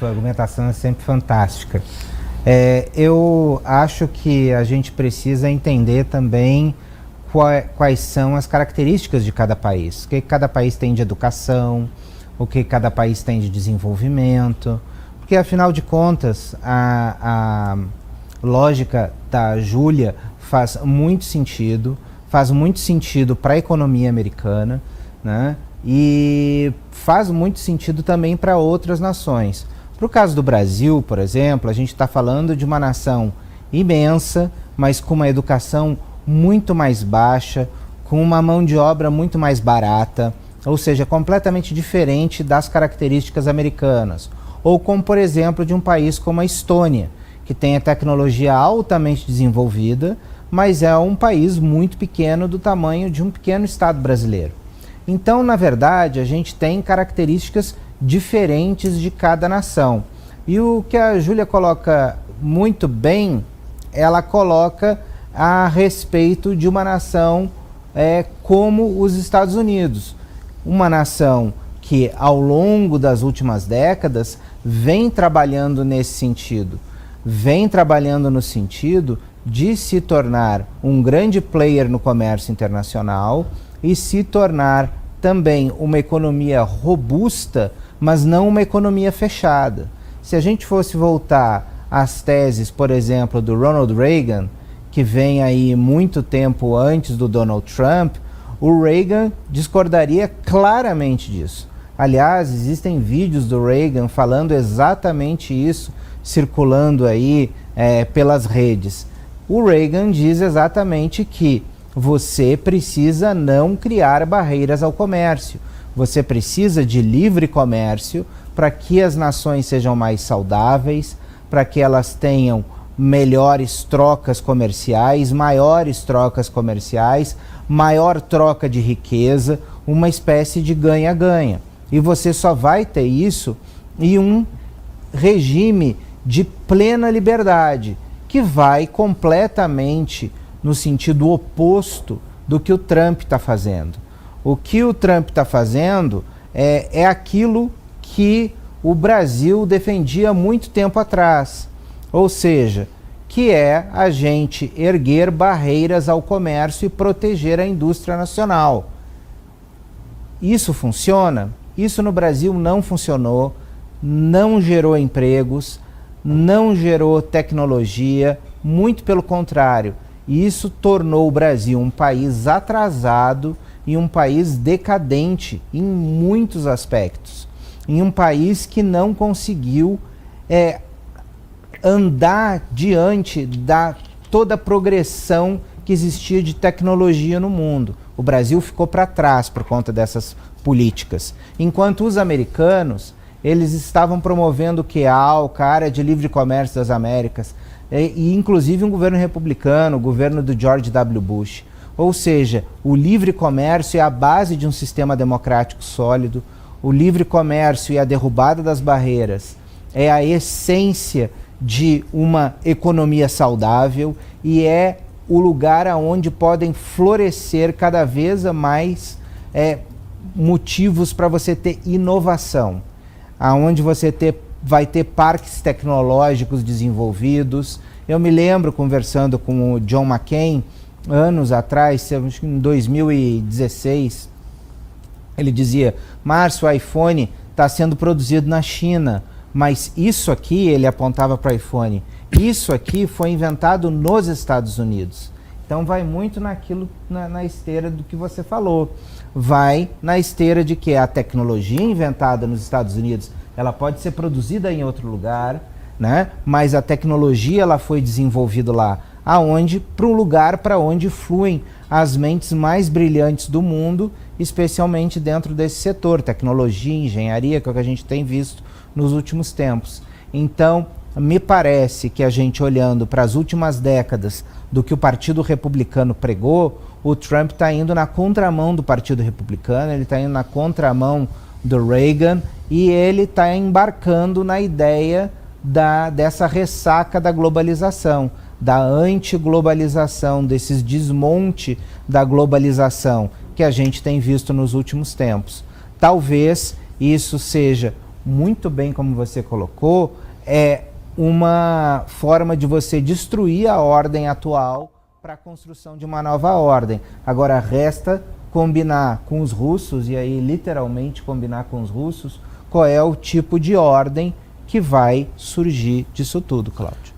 Sua argumentação é sempre fantástica. Eu acho que a gente precisa entender também quais são as características de cada país. O que cada país tem de educação, o que cada país tem de desenvolvimento. Porque, afinal de contas, a lógica da Júlia faz muito sentido para a economia americana, né? E faz muito sentido também para outras nações. Para o caso do Brasil, por exemplo, a gente está falando de uma nação imensa, mas com uma educação muito mais baixa, com uma mão de obra muito mais barata, ou seja, completamente diferente das características americanas. Ou como, por exemplo, de um país como a Estônia, que tem a tecnologia altamente desenvolvida, mas é um país muito pequeno, do tamanho de um pequeno estado brasileiro. Então, na verdade, a gente tem características diferentes de cada nação. E o que a Júlia coloca muito bem, ela coloca a respeito de uma nação como os Estados Unidos. Uma nação que, ao longo das últimas décadas, vem trabalhando nesse sentido. Vem trabalhando no sentido de se tornar um grande player no comércio internacional e se tornar também uma economia robusta, mas não uma economia fechada. Se a gente fosse voltar às teses, por exemplo, do Ronald Reagan, que vem aí muito tempo antes do Donald Trump, o Reagan discordaria claramente disso. Aliás, existem vídeos do Reagan falando exatamente isso, circulando aí pelas redes. O Reagan diz exatamente que você precisa não criar barreiras ao comércio. Você precisa de livre comércio para que as nações sejam mais saudáveis, para que elas tenham melhores trocas comerciais, maiores trocas comerciais, maior troca de riqueza, uma espécie de ganha-ganha. E você só vai ter isso em um regime de plena liberdade, que vai completamente no sentido oposto do que o Trump está fazendo. O que o Trump está fazendo é aquilo que o Brasil defendia muito tempo atrás, ou seja, que é a gente erguer barreiras ao comércio e proteger a indústria nacional. Isso funciona? Isso no Brasil não funcionou, não gerou empregos, não gerou tecnologia, muito pelo contrário. Isso tornou o Brasil um país atrasado e um país decadente em muitos aspectos. Em um país que não conseguiu andar diante da toda a progressão que existia de tecnologia no mundo. O Brasil ficou para trás por conta dessas políticas. Enquanto os americanos, eles estavam promovendo o QA, a área de livre comércio das Américas, e inclusive um governo republicano, o governo do George W. Bush. Ou seja, o livre comércio é a base de um sistema democrático sólido, o livre comércio e a derrubada das barreiras é a essência de uma economia saudável e é o lugar onde podem florescer cada vez mais motivos para você ter inovação, aonde você vai ter parques tecnológicos desenvolvidos. Eu me lembro conversando com o John McCain anos atrás, em 2016, ele dizia: Márcio, o iPhone está sendo produzido na China, mas isso aqui, ele apontava para o iPhone, isso aqui foi inventado nos Estados Unidos. Então vai muito naquilo, na esteira do que você falou. Vai na esteira de que a tecnologia inventada nos Estados Unidos, ela pode ser produzida em outro lugar, né? Mas a tecnologia ela foi desenvolvida lá, para um lugar para onde fluem as mentes mais brilhantes do mundo, especialmente dentro desse setor, tecnologia, engenharia, que é o que a gente tem visto nos últimos tempos. Então, me parece que a gente olhando para as últimas décadas do que o Partido Republicano pregou, o Trump está indo na contramão do Partido Republicano, ele está indo na contramão do Reagan e ele está embarcando na ideia dessa ressaca da globalização, da antiglobalização, desses desmonte da globalização que a gente tem visto nos últimos tempos. Talvez isso seja muito bem como você colocou, é uma forma de você destruir a ordem atual para a construção de uma nova ordem. Agora resta combinar com os russos, e aí literalmente combinar com os russos, qual é o tipo de ordem que vai surgir disso tudo, Cláudio.